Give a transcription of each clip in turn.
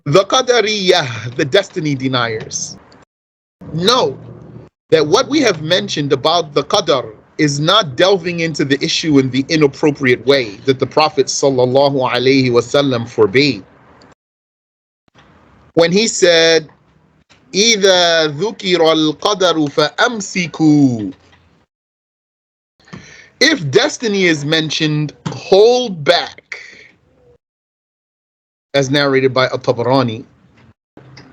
The Qadariyyah, the destiny deniers. Know that what we have mentioned about the Qadar is not delving into the issue in the inappropriate way that the Prophet ﷺ forbade. When he said, إِذَا ذُكِرَ الْقَدَرُ فَأَمْسِكُوا. If destiny is mentioned, hold back, as narrated by At-Tabarani.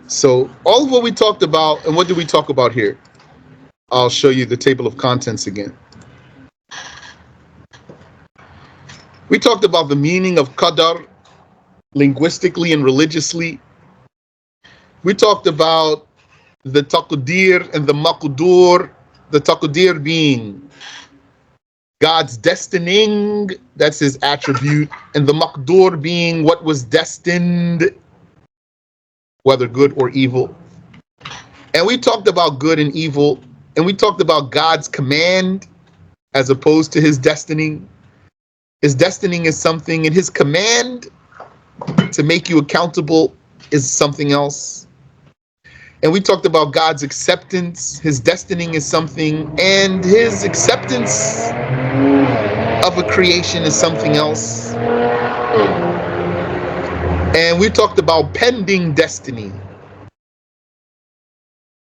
So all of what we talked about, and what did we talk about here? I'll show you the table of contents again. We talked about the meaning of qadar linguistically and religiously. We talked about the taqdir and the maqdur, the taqdir being God's destining, that's his attribute, and the maqdur being what was destined, whether good or evil. And we talked about good and evil, and we talked about God's command as opposed to his destining. His destining is something, and his command to make you accountable is something else. And we talked about God's acceptance. His destining is something, and his acceptance of a creation is something else. And we talked about pending destiny.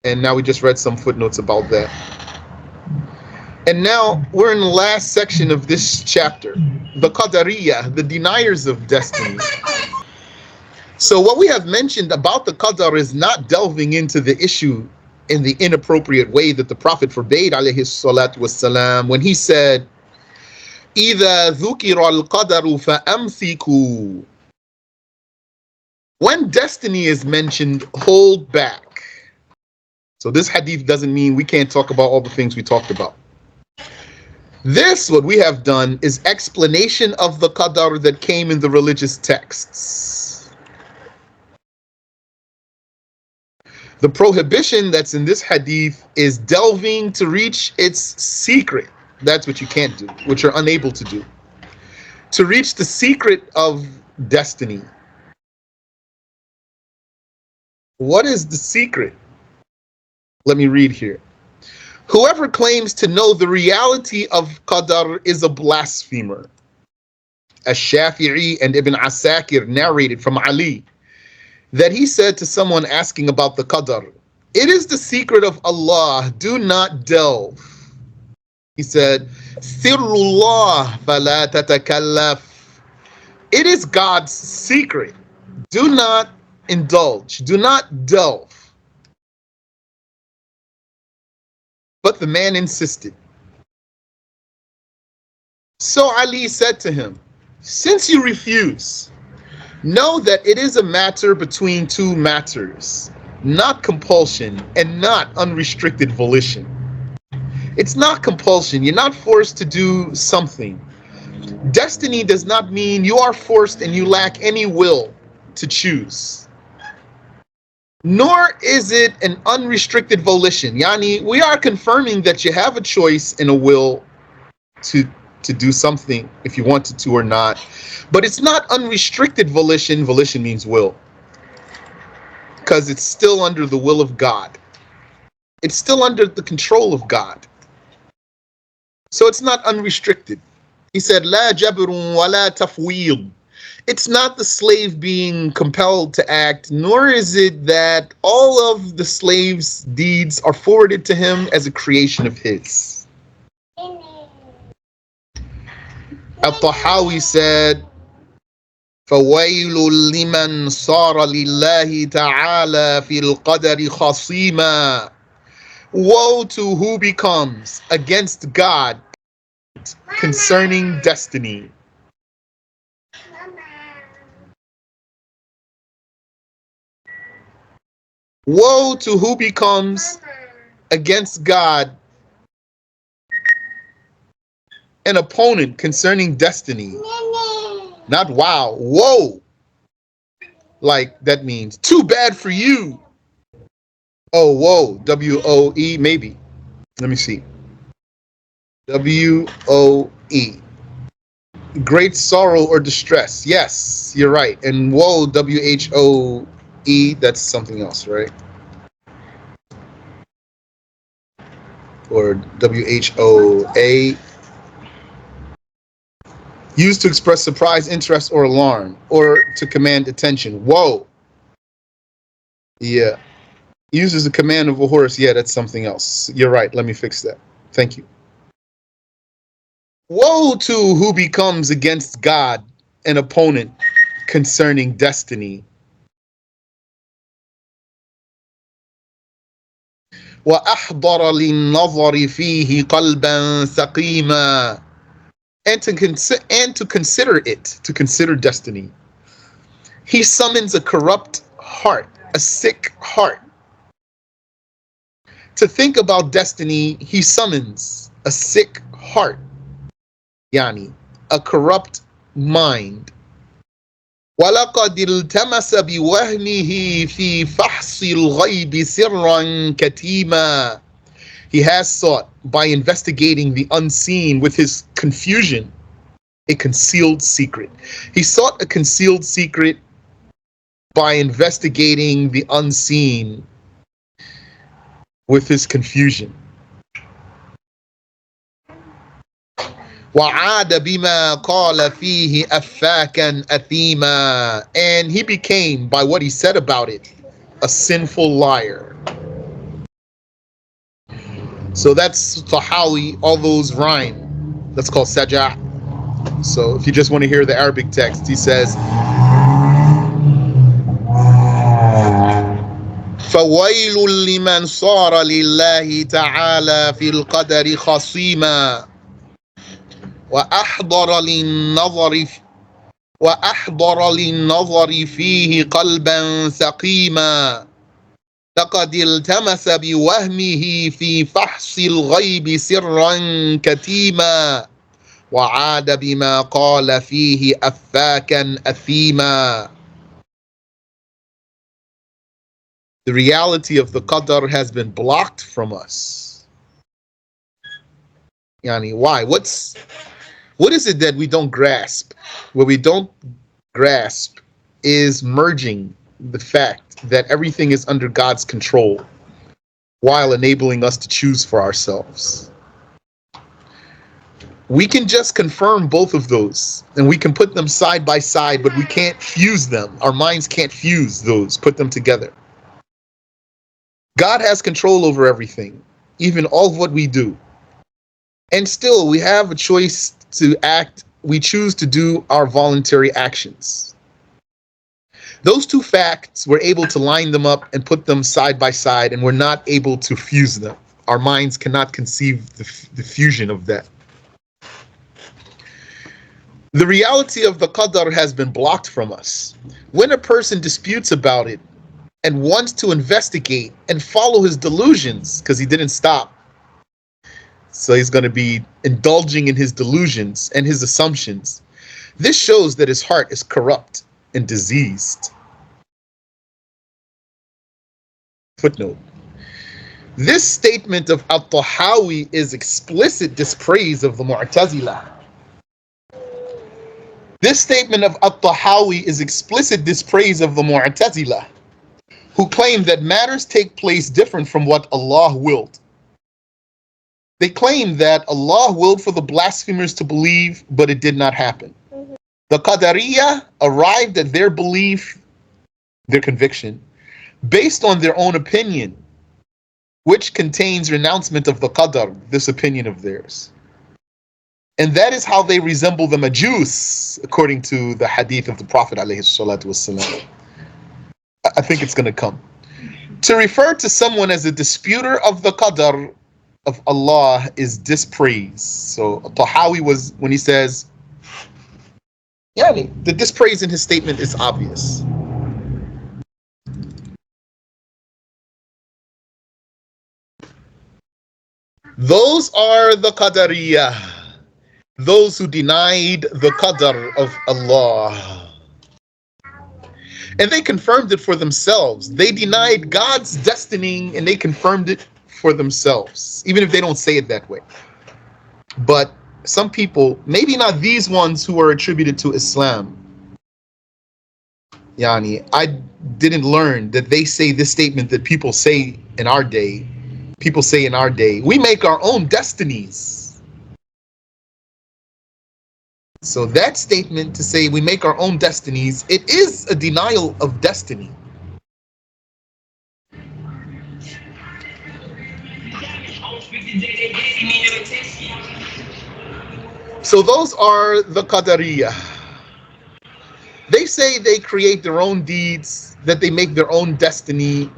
And now we just read some footnotes about that. And now we're in the last section of this chapter, the Qadariyyah, the deniers of destiny. So what we have mentioned about the Qadar is not delving into the issue in the inappropriate way that the Prophet forbade, alayhi salatu wassalam, when he said, إِذَا ذُكِرَ الْقَدَرُ فَأَمْسِكُوا. When destiny is mentioned, hold back. So this hadith doesn't mean we can't talk about all the things we talked about. This, what we have done, is explanation of the qadar that came in the religious texts. The prohibition that's in this hadith is delving to reach its secret. That's what you can't do, what you're unable to do. To reach the secret of destiny. What is the secret? Let me read here. Whoever claims to know the reality of qadar is a blasphemer. As Shafi'i and Ibn Asakir narrated from Ali, that he said to someone asking about the qadar, it is the secret of Allah, do not delve. He said, Sirrullah fala tatakallaf. It is God's secret. Do not indulge, do not delve. But the man insisted. So Ali said to him, since you refuse, know that it is a matter between two matters, not compulsion and not unrestricted volition. It's not compulsion. You're not forced to do something. Destiny does not mean you are forced and you lack any will to choose. Nor is it an unrestricted volition. Yani, we are confirming that you have a choice and a will to do something if you wanted to or not. But it's not unrestricted volition. Volition means will. Because it's still under the will of God. It's still under the control of God. So it's not unrestricted. He said, La jabrun wa la tafweed. It's not the slave being compelled to act, nor is it that all of the slave's deeds are forwarded to him as a creation of his. Al-Tahawi said, فَوَيْلٌ لِمَنْ صَارَ لِلَّهِ تَعَالَى فِي الْقَدَرِ خَصِيمًا. Woe to who becomes against God concerning destiny. Woe to who becomes against God an opponent concerning destiny. Not wow, woe. Like that means too bad for you. Oh, whoa, W-O-E, maybe. Let me see. W-O-E. Great sorrow or distress. Yes, you're right. And woe, W-H-O-E, that's something else, right? Or W-H-O-A. Used to express surprise, interest, or alarm, or to command attention. Woe. Yeah. Used as a command of a horse. Yeah, that's something else. You're right. Let me fix that. Thank you. Woe to who becomes against God an opponent concerning destiny. وأحضر للنظر فيه قلبا سقيما. And to consider it, to consider destiny. He summons a corrupt heart, a sick heart. To think about destiny, he summons a sick heart. Yani, a corrupt mind. وَلَقَدِ الْتَمَسَ بِوَهْمِهِ فِي فَحْصِ الْغَيْبِ سِرًّا كَتِيمًا. He has sought, by investigating the unseen with his confusion, a concealed secret. He sought a concealed secret by investigating the unseen with his confusion. وَعَادَ بِمَا قَالَ فِيهِ أَفَّاكًا أَثِيمًا. And he became, by what he said about it, a sinful liar. So that's Tahawi, all those rhyme. That's called Sajah. So if you just want to hear the Arabic text, he says, فَوَيْلٌ لِمَنْ صَارَ لِلَّهِ تَعَالَى فِي الْقَدَرِ خَصِيمًا وأحضر للنظر فيه قلبا سقيما. لقد التمس بوهمه في فحص الغيب سرا كتيما. وعاد بما قال فيه أفاكا أثيما. The reality of the qadar has been blocked from us. Yani, why? What is it that we don't grasp? What we don't grasp is merging the fact that everything is under God's control while enabling us to choose for ourselves. We can just confirm both of those and we can put them side by side, but we can't fuse them. Our minds can't fuse those, put them together. God has control over everything, even all of what we do. And still, we have a choice to act. We choose to do our voluntary actions. Those two facts, we're able to line them up and put them side by side, and we're not able to fuse them. Our minds cannot conceive the fusion of that. The reality of the qadar has been blocked from us. When a person disputes about it and wants to investigate and follow his delusions, because he didn't stop, so he's going to be indulging in his delusions and his assumptions. This shows that his heart is corrupt and diseased. Footnote. This statement of Al-Tahawi is explicit dispraise of the Mu'tazila. This statement of Al-Tahawi is explicit dispraise of the Mu'tazila, who claim that matters take place different from what Allah willed. They claim that Allah willed for the blasphemers to believe, but it did not happen. The Qadariyyah arrived at their belief, their conviction, based on their own opinion, which contains renouncement of the Qadar, this opinion of theirs. And that is how they resemble the Majus, according to the hadith of the Prophet ﷺ. I think it's going to come. To refer to someone as a disputer of the Qadar of Allah is dispraise. So Tahawi was, when he says, the dispraise in his statement is obvious. Those are the Qadariyyah, those who denied the Qadar of Allah. And they confirmed it for themselves. They denied God's destiny and they confirmed it for themselves, even if they don't say it that way. But some people, maybe not these ones who are attributed to Islam, Yani, I didn't learn that they say this statement that people say in our day. People say in our day, we make our own destinies. So that statement to say we make our own destinies, it is a denial of destiny. So those are the Qadariyyah. They say they create their own deeds, that they make their own destiny,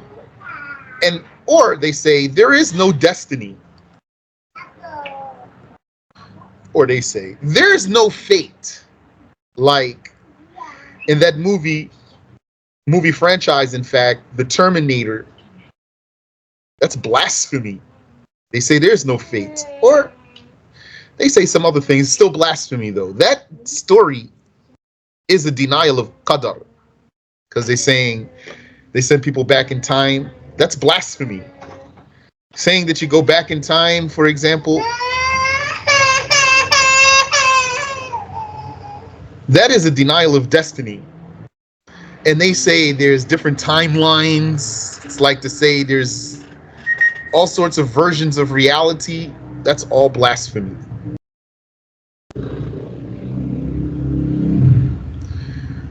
and or they say there is no destiny. Or they say there is no fate. Like in that movie franchise, in fact, The Terminator. That's blasphemy. They say there's no fate. Or they say some other things, still blasphemy though. That story is a denial of qadar. Because they send people back in time. That's blasphemy. Saying that you go back in time, for example, that is a denial of destiny. And they say there's different timelines. It's like to say there's all sorts of versions of reality. That's all blasphemy.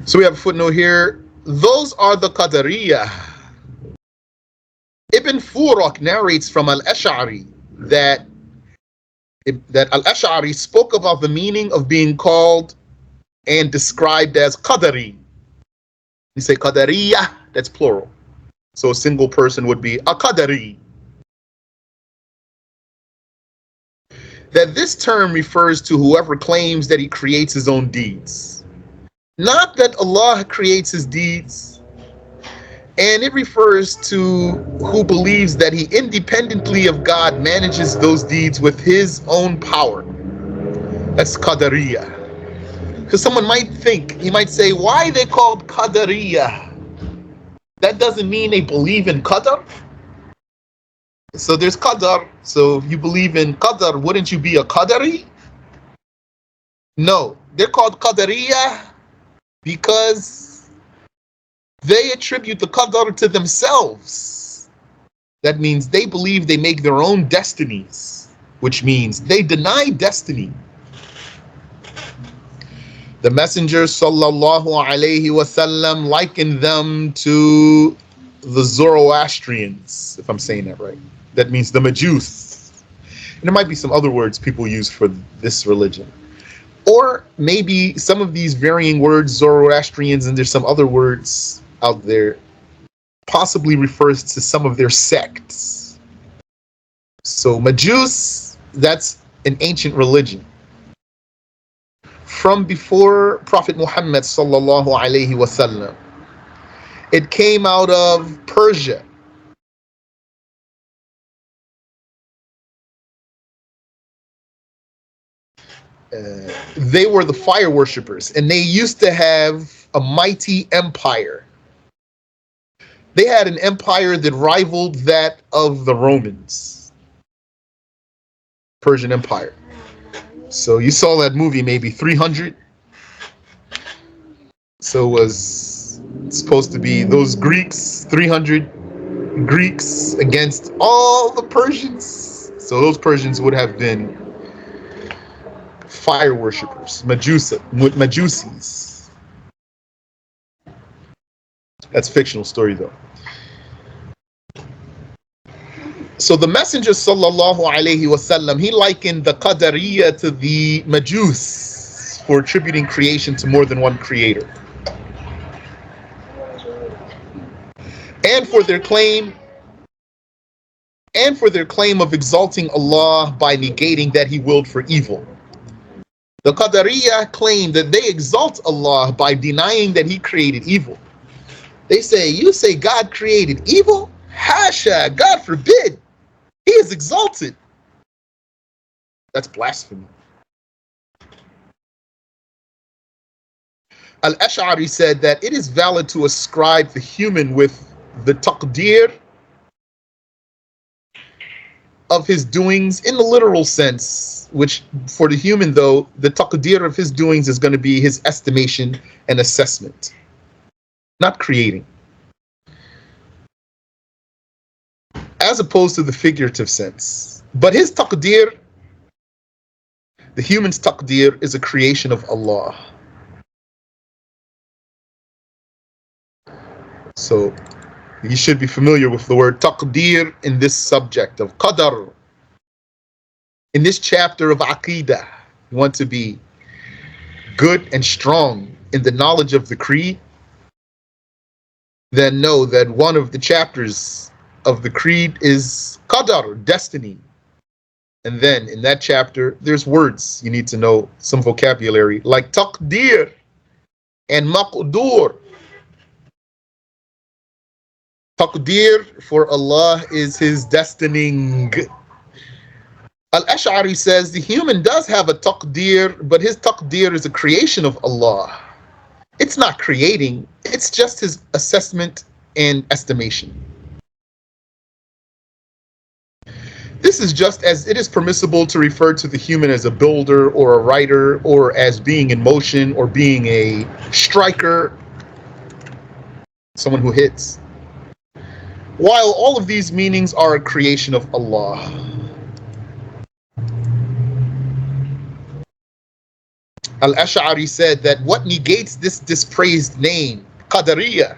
So we have a footnote here. Those are the Qadariyyah. Ibn Furak narrates from Al-Ash'ari that Al-Ash'ari spoke about the meaning of being called and described as Qadari. You say Qadariyyah, that's plural. So a single person would be a Qadari. That this term refers to whoever claims that he creates his own deeds. Not that Allah creates his deeds. And it refers to who believes that he independently of God manages those deeds with his own power. That's Qadariyyah. Because someone might think, he might say, why are they called Qadariyyah? That doesn't mean they believe in Qadar. So there's Qadar. So if you believe in Qadar, wouldn't you be a Qadari? No, they're called Qadariyyah because they attribute the Qadar to themselves. That means they believe they make their own destinies, which means they deny destiny. The Messenger sallallahu alaihi wasallam likened them to the Zoroastrians, if I'm saying that right. That means the Majus. And there might be some other words people use for this religion. Or maybe some of these varying words, Zoroastrians, and there's some other words out there, possibly refers to some of their sects. So Majus, that's an ancient religion. From before Prophet Muhammad sallallahu alaihi wasallam. It came out of Persia. They were the fire worshippers, and they used to have a mighty empire. They had an empire that rivaled that of the Romans. Persian Empire. So you saw that movie, maybe 300. So it was supposed to be those Greeks, 300 Greeks against all the Persians. So those Persians would have been fire worshippers, Majusis. That's a fictional story though. So the Messenger sallallahu alaihi wasallam, he likened the Qadariyyah to the Majus for attributing creation to more than one creator. And for their claim of exalting Allah by negating that he willed for evil. The Qadariyyah claim that they exalt Allah by denying that he created evil. They say, you say God created evil? Hasha, God forbid. He is exalted. That's blasphemy. Al-Ash'ari said that it is valid to ascribe the human with the taqdeer of his doings in the literal sense, which for the human, though, the taqdeer of his doings is going to be his estimation and assessment, not creating. As opposed to the figurative sense. But his taqdeer, the human's taqdeer, is a creation of Allah. So you should be familiar with the word taqdeer in this subject of qadar. In this chapter of Aqidah, you want to be good and strong in the knowledge of the creed, then know that one of the chapters of the creed is qadar, destiny. And then in that chapter, there's words you need to know, some vocabulary, like taqdeer and maqdur. Taqdeer for Allah is his destining. Al-Ash'ari says the human does have a taqdeer, but his taqdeer is a creation of Allah. It's not creating, it's just his assessment and estimation. This is just as it is permissible to refer to the human as a builder or a writer or as being in motion or being a striker, someone who hits. While all of these meanings are a creation of Allah. Al-Ash'ari said that what negates this dispraised name, Qadariyyah,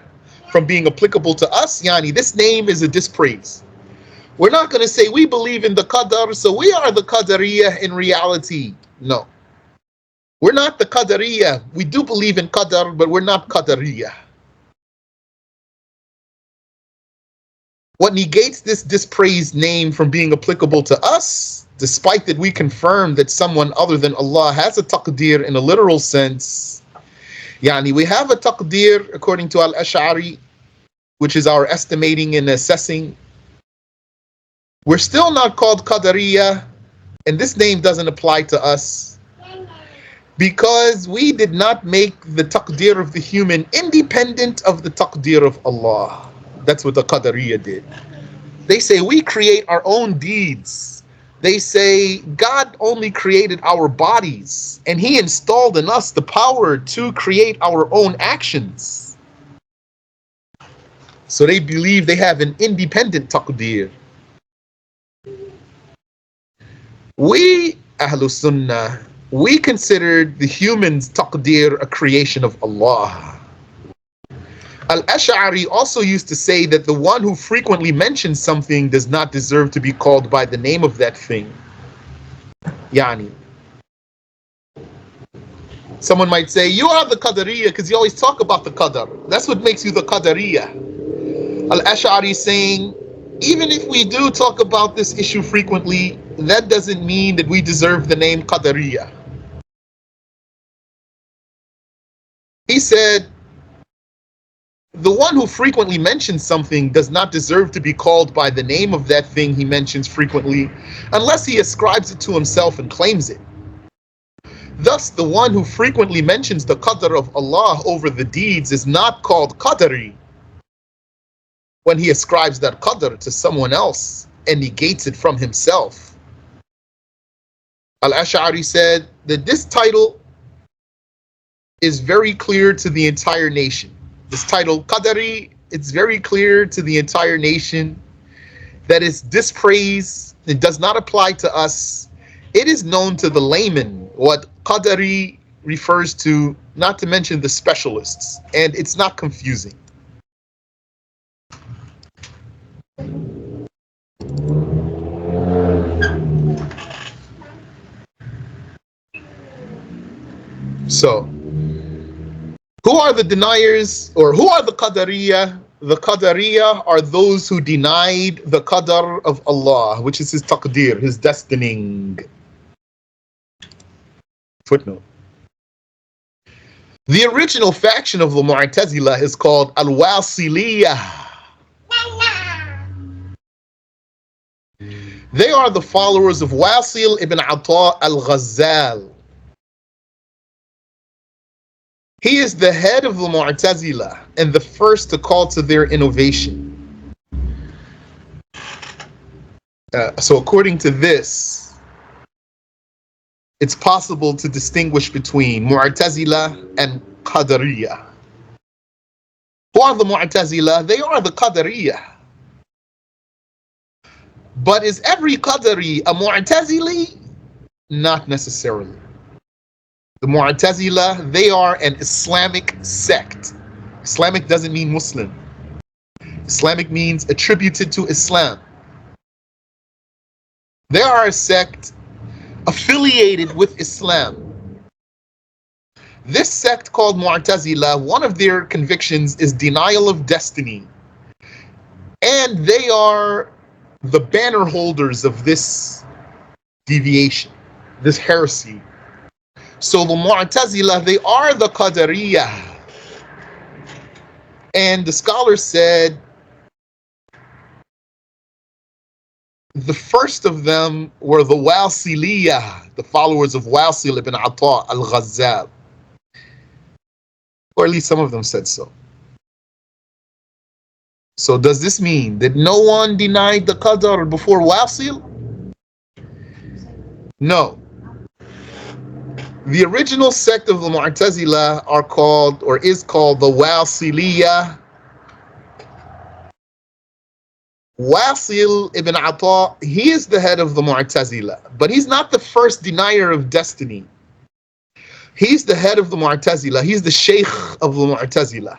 from being applicable to us, yani this name is a dispraise. We're not going to say we believe in the Qadar, so we are the Qadariyyah in reality. No. We're not the Qadariyyah. We do believe in Qadar, but we're not Qadariyyah. What negates this dispraised name from being applicable to us, despite that we confirm that someone other than Allah has a taqdeer in a literal sense, yani we have a taqdeer according to Al-Ash'ari, which is our estimating and assessing. We're still not called Qadariyyah, and this name doesn't apply to us because we did not make the taqdeer of the human independent of the taqdeer of Allah. That's what the Qadariyyah did. They say we create our own deeds. They say God only created our bodies and he installed in us the power to create our own actions. So they believe they have an independent taqdeer. We, Ahlus Sunnah, we considered the human's taqdeer a creation of Allah. Al-Ash'ari also used to say that the one who frequently mentions something does not deserve to be called by the name of that thing. Yani, someone might say, you are the Qadariyyah because you always talk about the Qadar. That's what makes you the Qadariyyah. Al-Ash'ari is saying, even if we do talk about this issue frequently, that doesn't mean that we deserve the name Qadariyyah. He said, the one who frequently mentions something does not deserve to be called by the name of that thing he mentions frequently, unless he ascribes it to himself and claims it. Thus, the one who frequently mentions the qadr of Allah over the deeds is not called Qadari when he ascribes that qadr to someone else and negates it from himself. Al-Ash'ari said that this title is very clear to the entire nation. This title, Qadari, it's very clear to the entire nation that it's dispraise. It does not apply to us. It is known to the layman what Qadari refers to, not to mention the specialists, and it's not confusing. So, who are the deniers, or who are the Qadariyyah? The Qadariyyah are those who denied the qadar of Allah, which is his taqdeer, his destining. Footnote. The original faction of the Mu'tazila is called Al-Wasiliyah. They are the followers of Wasil ibn Ata al-Ghazal. He is the head of the Mu'tazila and the first to call to their innovation. So according to this, it's possible to distinguish between Mu'tazila and Qadariyyah. Who are the Mu'tazila? They are the Qadariyyah. But is every Qadari a Mu'tazili? Not necessarily. The Mu'tazila, they are an Islamic sect. Islamic doesn't mean Muslim. Islamic means attributed to Islam. They are a sect affiliated with Islam. This sect called Mu'tazila, one of their convictions is denial of destiny. And they are the banner holders of this deviation, this heresy. So the Mu'tazila, they are the Qadariyyah. And the scholar said the first of them were the Wasiliyah, the followers of Wasil ibn Ata al-Ghazzab. Or at least some of them said so. So does this mean that no one denied the Qadar before Wasil? No. The original sect of the Mu'tazila are called, or is called, the Wasiliyah. Wasil ibn Ata, he is the head of the Mu'tazila, but he's not the first denier of destiny. He's the head of the Mu'tazila. He's the Sheikh of the Mu'tazila.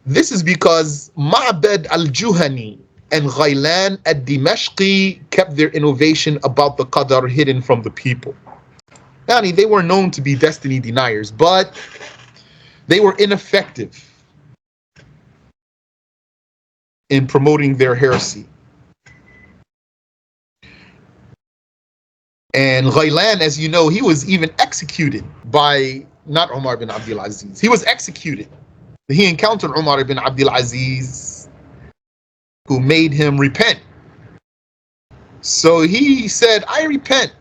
This is because Ma'bad al-Juhani and Ghailan al-Dimashqi kept their innovation about the Qadar hidden from the people. Yani, they were known to be destiny deniers, but they were ineffective in promoting their heresy. And Ghailan, as you know, he was even executed by, not Umar ibn Abdul Aziz. He was executed. He encountered Umar ibn Abdul Aziz, who made him repent. So he said, I repent.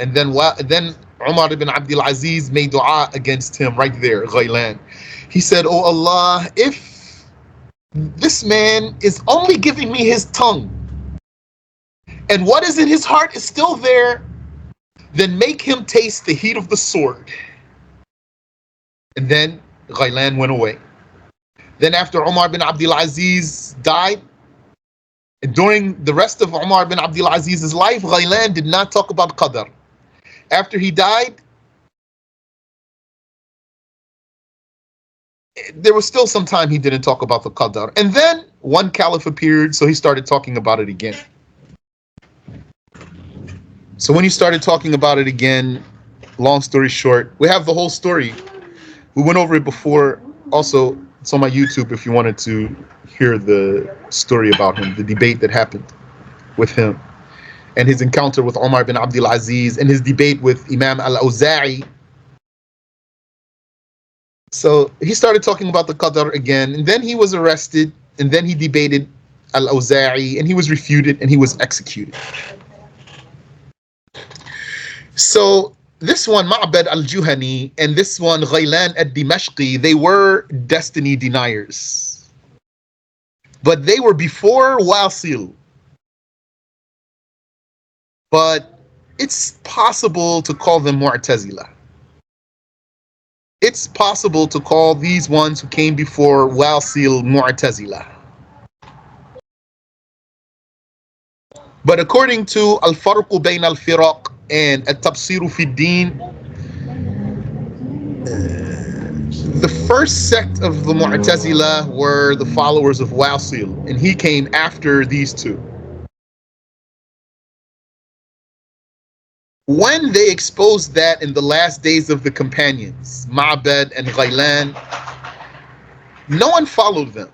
And then Umar ibn Abdul Aziz made dua against him right there, Ghailan. He said, oh Allah, if this man is only giving me his tongue, and what is in his heart is still there, then make him taste the heat of the sword. And then Ghailan went away. Then after Umar bin Abdul Aziz died, and during the rest of Umar bin Abdul Aziz's life, Ghailan did not talk about Qadar. After he died, there was still some time he didn't talk about the Qadar. And then one caliph appeared, so he started talking about it again. So when he started talking about it again, long story short, we have the whole story. We went over it before. Also, it's on my YouTube if you wanted to hear the story about him, the debate that happened with him, and his encounter with Umar bin Abdul Aziz, and his debate with Imam al-Awza'i. So he started talking about the Qadar again, and then he was arrested, and then he debated al-Awza'i, and he was refuted, and he was executed. So this one, Ma'bad al-Juhani, and this one, Ghailan al-Dimashqi, they were destiny deniers. But they were before Wasil. But it's possible to call them Mu'tazila. It's possible to call these ones who came before Wasil Mu'tazila. But according to Al-Farqu Bayn al-Firaq and At-Tafsiru fi Din, the first sect of the Mu'tazila were the followers of Wasil, and he came after these two. When they exposed that in the last days of the companions, Ma'bad and Ghailan, no one followed them,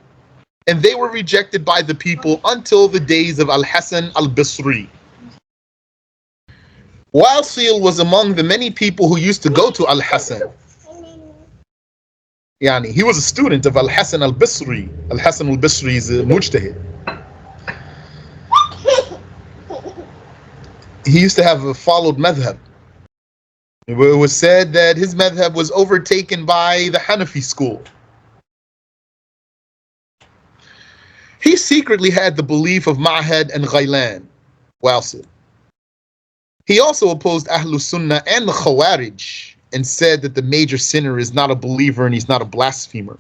and they were rejected by the people until the days of Al-Hasan al-Basri. Wasil was among the many people who used to go to Al-Hasan. Yani, he was a student of Al-Hasan al-Basri. Al-Hasan al-Basri is a mujtahid. He used to have a followed madhab. It was said that his madhab was overtaken by the Hanafi school. He secretly had the belief of Ma'had and Ghailan, Wasil. He also opposed Ahlul Sunnah and the Khawarij and said that the major sinner is not a believer and he's not a blasphemer.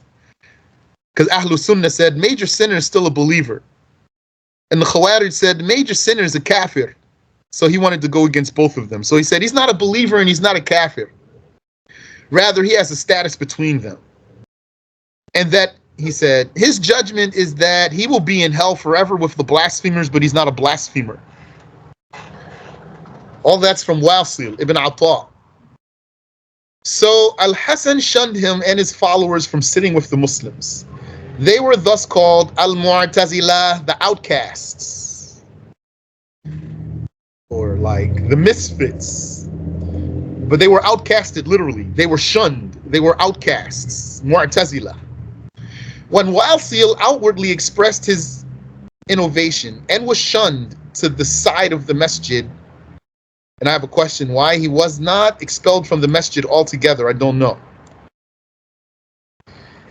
Because Ahlul Sunnah said major sinner is still a believer. And the Khawarij said major sinner is a kafir. So he wanted to go against both of them. So he said he's not a believer and he's not a kafir. Rather, he has a status between them. And that, he said, his judgment is that he will be in hell forever with the blasphemers, but he's not a blasphemer. All that's from Wasil ibn Atta. So Al-Hasan shunned him and his followers from sitting with the Muslims. They were thus called Al-Mu'tazilah, the outcasts, or like the misfits. But they were outcasted literally. They were shunned. They were outcasts, Mu'tazilah. When Wasil outwardly expressed his innovation and was shunned to the side of the masjid, and I have a question, why he was not expelled from the masjid altogether, I don't know.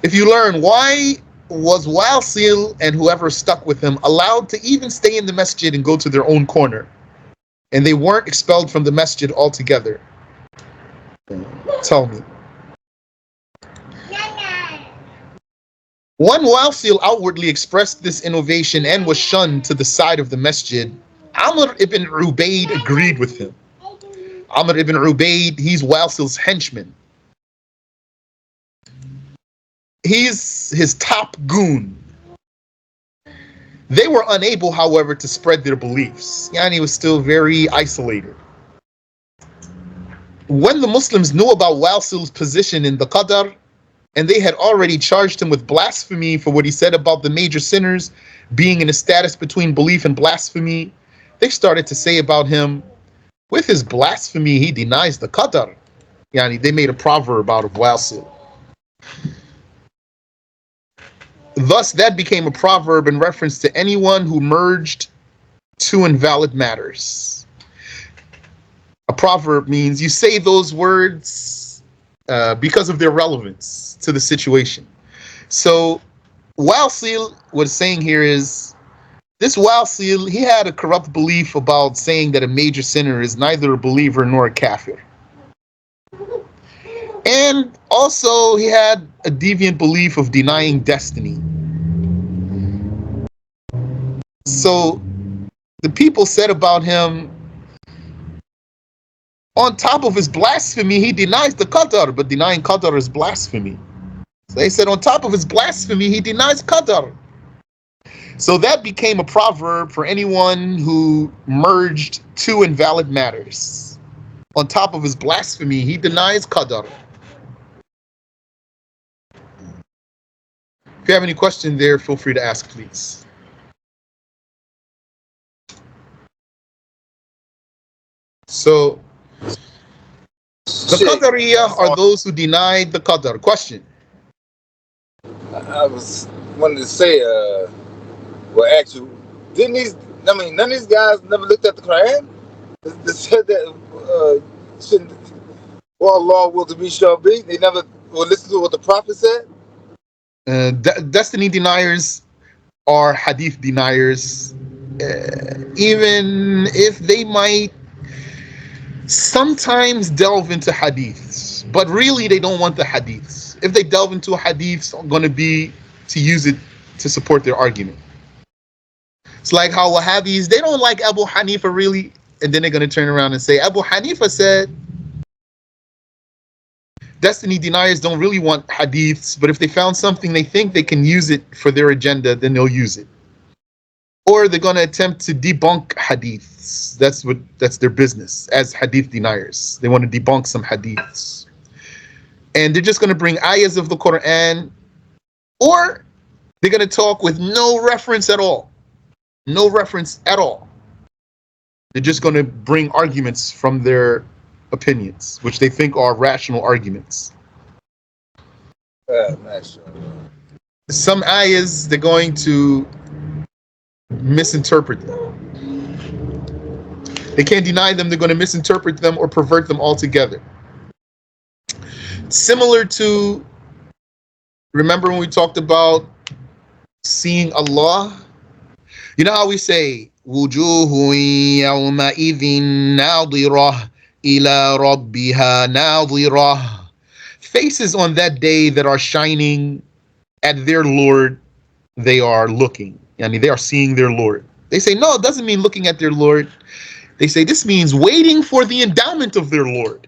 If you learn, why was Wasil and whoever stuck with him allowed to even stay in the masjid and go to their own corner, and they weren't expelled from the masjid altogether? Tell me. When Wasil outwardly expressed this innovation and was shunned to the side of the masjid, Amr ibn Ubaid agreed with him. Amr ibn Ubaid, he's Wasil's henchman. He's his top goon. They were unable, however, to spread their beliefs. Yani was still very isolated. When the Muslims knew about Wasil's position in the Qadar, and they had already charged him with blasphemy for what he said about the major sinners being in a status between belief and blasphemy, they started to say about him, with his blasphemy, he denies the Qadar. Yani, they made a proverb out of Wasil. Thus, that became a proverb in reference to anyone who merged two invalid matters. A proverb means you say those words because of their relevance to the situation. So Wasil was saying here is, this Wasil, he had a corrupt belief about saying that a major sinner is neither a believer nor a kafir. And also he had a deviant belief of denying destiny. So the people said about him, on top of his blasphemy, he denies the Qadar, but denying Qadar is blasphemy. So they said on top of his blasphemy, he denies Qadar. So that became a proverb for anyone who merged two invalid matters. On top of his blasphemy, he denies Qadar. If you have any question there, feel free to ask, please. So, the Qadariyyah are those who denied the Qadar. Question. I was wanted to say, well, actually, none of these guys never looked at the Quran? They said that shouldn't, well, Allah will to be shall be. They never will listen to what the Prophet said? Destiny deniers are hadith deniers, even if they might sometimes delve into hadiths, but really they don't want the hadiths. If they delve into hadiths, it's going to be to use it to support their argument. It's like how Wahhabis, they don't like Abu Hanifa really, and then they're going to turn around and say, Abu Hanifa said. Destiny deniers don't really want hadiths, but if they found something they think they can use it for their agenda, then they'll use it. Or they're going to attempt to debunk hadiths. That's their business as hadith deniers. They want to debunk some hadiths. And they're just going to bring ayahs of the Quran, or they're going to talk with no reference at all. No reference at all. They're just going to bring arguments from their opinions, which they think are rational arguments. Some ayahs, they're going to misinterpret them. They can't deny them, they're going to misinterpret them or pervert them altogether. Similar to, remember when we talked about seeing Allah. You know how we say, وُجُوهٌ يَوْمَئِذٍ نَاظِرَةٌ إِلَى رَبِّهَا نَاظِرَةٌ. Faces on that day that are shining at their Lord, they are looking. I mean, they are seeing their Lord. They say, no, it doesn't mean looking at their Lord. They say this means waiting for the endowment of their Lord.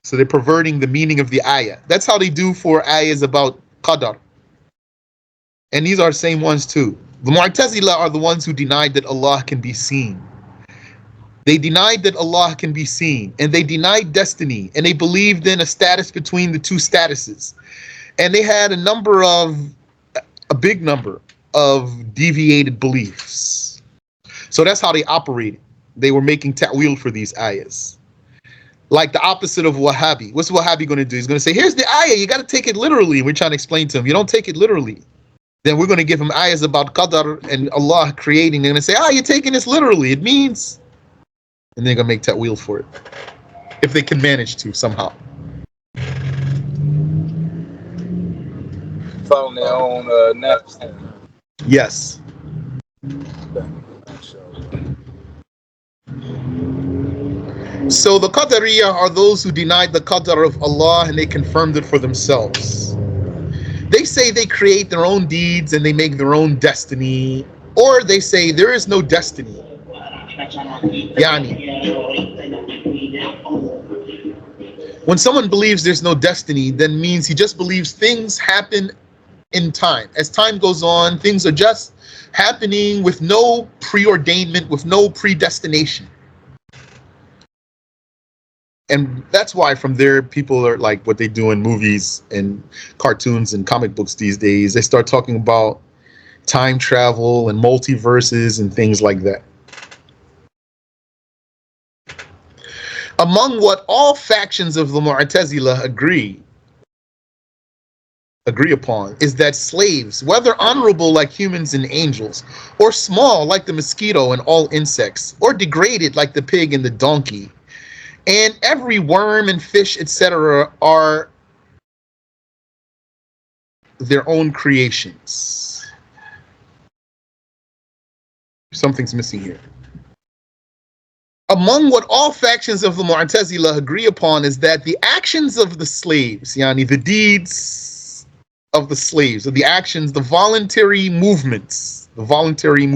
So they're perverting the meaning of the ayah. That's how they do for ayahs about qadar. And these are the same ones too. The Mu'tazila are the ones who denied that Allah can be seen. They denied that Allah can be seen, and they denied destiny, and they believed in a status between the two statuses. And they had a big number of deviated beliefs. So that's how they operated. They were making ta'wil for these ayahs. Like the opposite of Wahhabi. What's Wahhabi going to do? He's going to say, here's the ayah, you got to take it literally. We're trying to explain to him, you don't take it literally. Then we're going to give him ayahs about qadar and Allah creating. They're going to say, you're taking this literally. It means... And they're going to make ta'wil for it. If they can manage to, somehow. Following their own naps. Yes. So the Qadariyyah are those who denied the qadar of Allah and they confirmed it for themselves. They say they create their own deeds and they make their own destiny. Or they say there is no destiny. Yani, when someone believes there's no destiny, then means he just believes things happen in time. As time goes on, things are just happening with no preordainment, with no predestination. And that's why from there, people are like what they do in movies and cartoons and comic books these days. They start talking about time travel and multiverses and things like that. Among what all factions of the Mu'tazila agree upon is that slaves, whether honorable like humans and angels, or small like the mosquito and all insects, or degraded like the pig and the donkey, and every worm and fish, etc., are their own creations. Something's missing here. Among what all factions of the Mu'tazila agree upon is that the actions of the slaves, yani the deeds of the slaves, or the actions, the voluntary movements, or voluntary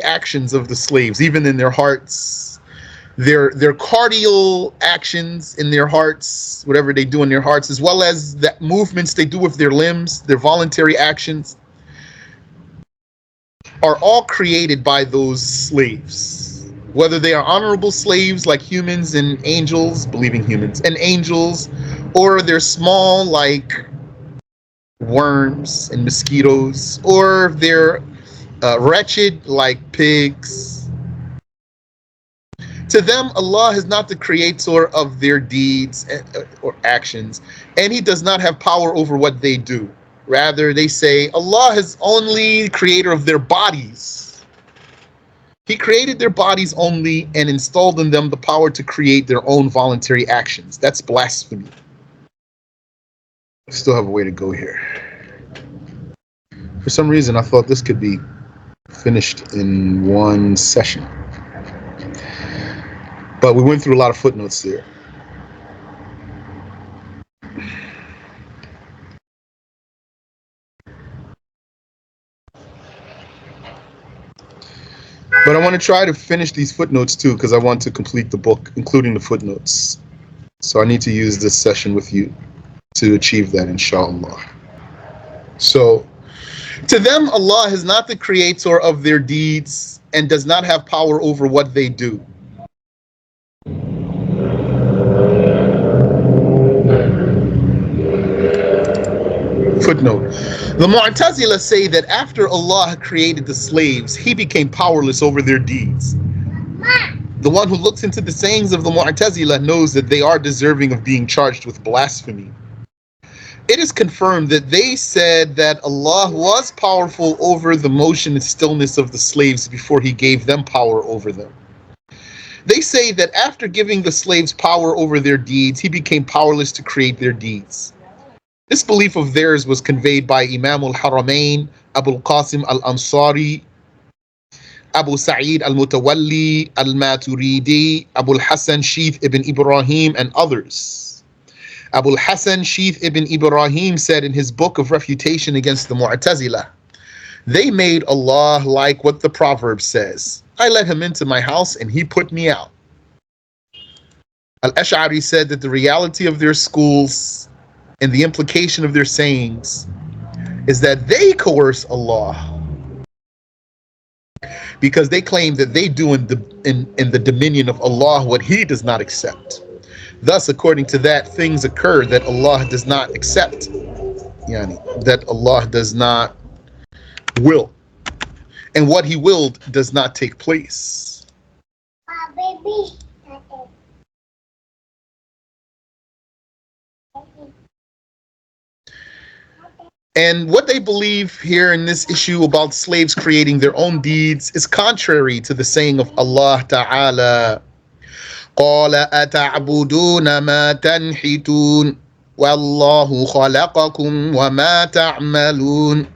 actions of the slaves, even in their hearts, their cardial actions in their hearts, whatever they do in their hearts, as well as the movements they do with their limbs, their voluntary actions, are all created by those slaves. Whether they are honorable slaves like humans and angels, believing humans and angels, or they're small like worms and mosquitoes, or they're wretched like pigs. To them, Allah is not the creator of their deeds or actions, and He does not have power over what they do. Rather, they say Allah is only the creator of their bodies. He created their bodies only and installed in them the power to create their own voluntary actions. That's blasphemy. Still have a way to go here. For some reason, I thought this could be finished in one session. But we went through a lot of footnotes there. But I want to try to finish these footnotes too, because I want to complete the book, including the footnotes. So I need to use this session with you to achieve that, inshallah. So, to them, Allah is not the creator of their deeds and does not have power over what they do. Footnote. The Mu'tazila say that after Allah created the slaves, He became powerless over their deeds. The one who looks into the sayings of the Mu'tazila knows that they are deserving of being charged with blasphemy. It is confirmed that they said that Allah was powerful over the motion and stillness of the slaves before He gave them power over them. They say that after giving the slaves power over their deeds, He became powerless to create their deeds. This belief of theirs was conveyed by Imam al-Haramain, Abu al-Qasim al-Ansari, Abu Sa'id al-Mutawalli, al-Maturidi, Abu al-Hasan Shith ibn Ibrahim, and others. Abu al-Hasan Shith ibn Ibrahim said in his book of refutation against the Mu'tazila, they made Allah like what the proverb says, I let him into my house and he put me out. Al-Ash'ari said that the reality of their schools and the implication of their sayings is that they coerce Allah because they claim that they do in the dominion of Allah what He does not accept. Thus, according to that, things occur that Allah does not accept, that Allah does not will, and what He willed does not take place. And what they believe here in this issue about slaves creating their own deeds is contrary to the saying of Allah Ta'ala, قَالَ أَتَعْبُدُونَ مَا تَنْحِتُونَ وَاللَّهُ خَلَقَكُمْ وَمَا تَعْمَلُونَ.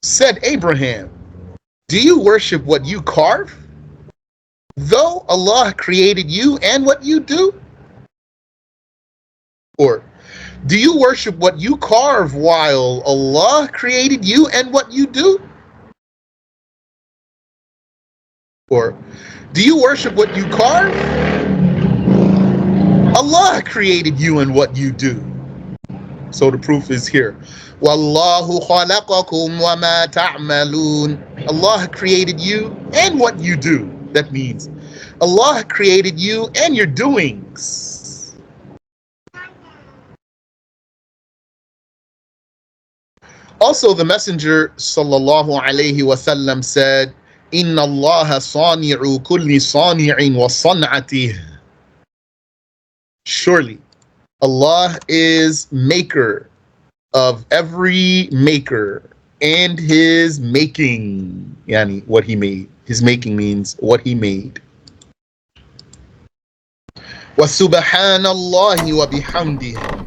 Said Abraham, do you worship what you carve, though Allah created you and what you do? Or, do you worship what you carve while Allah created you and what you do? Or, do you worship what you carve? Allah created you and what you do. So the proof is here. وَاللَّهُ خَلَقَكُمْ وَمَا تَعْمَلُونَ. Allah created you and what you do. That means Allah created you and your doings. Also, the Messenger sallallahu alayhi wasallam said, "Inna Allah sani'u kulli sani'in wa san'atih." Surely, Allah is maker of every maker and his making, yani what he made. His making means what he made. Wa subhanallahi wa bihamdihi.